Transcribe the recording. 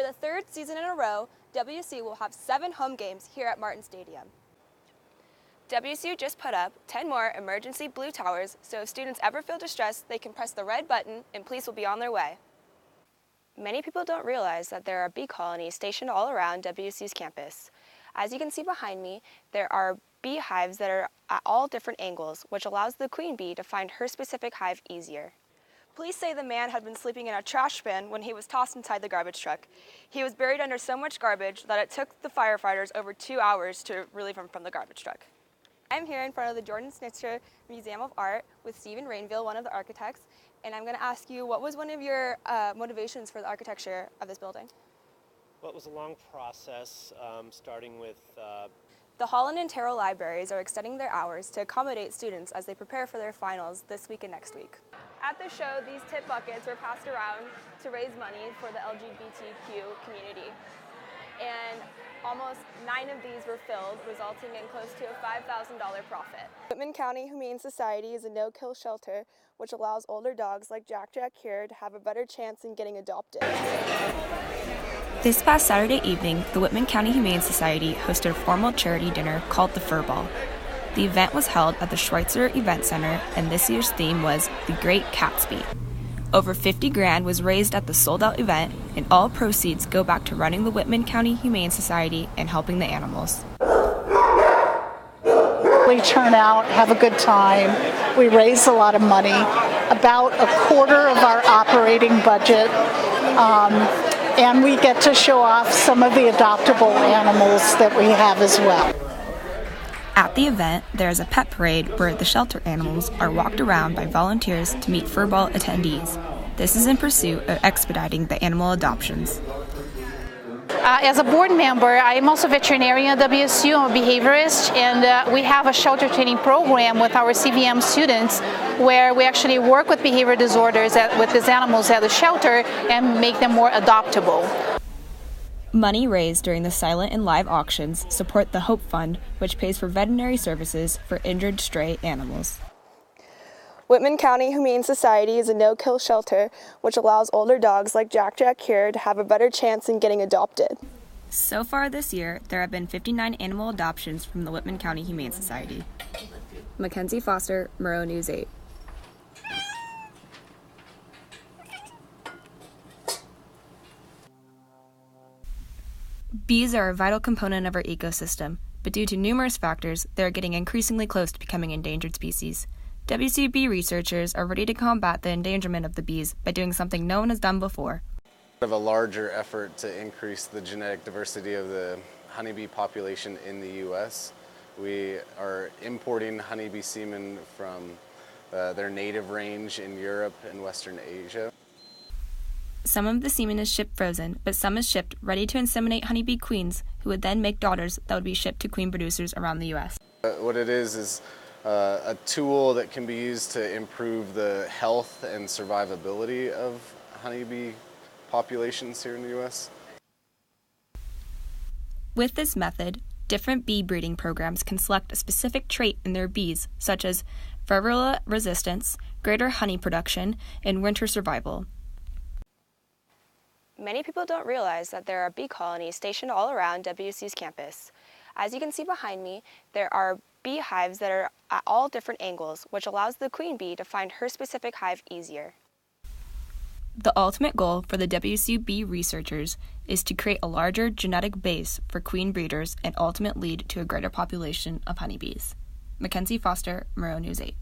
the third season in a row, WSU will have 7 home games here at Martin Stadium. WSU just put up 10 more emergency blue towers, so if students ever feel distressed, they can press the red button and police will be on their way. Many people don't realize that there are bee colonies stationed all around WSU's campus. As you can see behind me, there are beehives that are at all different angles, which allows the queen bee to find her specific hive easier. Police say the man had been sleeping in a trash bin when he was tossed inside the garbage truck. He was buried under so much garbage that it took the firefighters over 2 hours to relieve him from the garbage truck. I'm here in front of the Jordan Snitzer Museum of Art with Stephen Rainville, one of the architects, and I'm going to ask you, what was one of your motivations for the architecture of this building? Well, it was a long process, starting with The Holland and Terrell libraries are extending their hours to accommodate students as they prepare for their finals this week and next week. At the show, these tip buckets were passed around to raise money for the LGBTQ community. And almost 9 of these were filled, resulting in close to a $5,000 profit. Whitman County Humane Society is a no-kill shelter which allows older dogs like Jack here to have a better chance in getting adopted. This past Saturday evening, the Whitman County Humane Society hosted a formal charity dinner called the Fur Ball. The event was held at the Schweitzer Event Center, and this year's theme was The Great Catsby. Over $50,000 was raised at the sold-out event, and all proceeds go back to running the Whitman County Humane Society and helping the animals. We turn out, have a good time. We raise a lot of money, about a quarter of our operating budget, and we get to show off some of the adoptable animals that we have as well. At the event, there is a pet parade where the shelter animals are walked around by volunteers to meet furball attendees. This is in pursuit of expediting the animal adoptions. As a board member, I am also a veterinarian at WSU. I'm a behaviorist, and we have a shelter training program with our CVM students where we actually work with behavior disorders with these animals at the shelter and make them more adoptable. Money raised during the silent and live auctions support the Hope Fund, which pays for veterinary services for injured stray animals. Whitman County Humane Society is a no-kill shelter which allows older dogs like Jack here to have a better chance in getting adopted. So far this year, there have been 59 animal adoptions from the Whitman County Humane Society. MFoster, Murrow News 8. Bees are a vital component of our ecosystem, but due to numerous factors, they are getting increasingly close to becoming endangered species. WCB researchers are ready to combat the endangerment of the bees by doing something no one has done before. Of a larger effort to increase the genetic diversity of the honeybee population in the U.S. We are importing honeybee semen from their native range in Europe and Western Asia. Some of the semen is shipped frozen, but some is shipped ready to inseminate honeybee queens, who would then make daughters that would be shipped to queen producers around the U.S. What it is a tool that can be used to improve the health and survivability of honeybee populations here in the U.S. With this method, different bee breeding programs can select a specific trait in their bees, such as varroa resistance, greater honey production, and winter survival. Many people don't realize that there are bee colonies stationed all around WSU's campus. As you can see behind me, there are beehives that are at all different angles, which allows the queen bee to find her specific hive easier. The ultimate goal for the WSU bee researchers is to create a larger genetic base for queen breeders and ultimately lead to a greater population of honeybees. MFoster, Murrow News 8.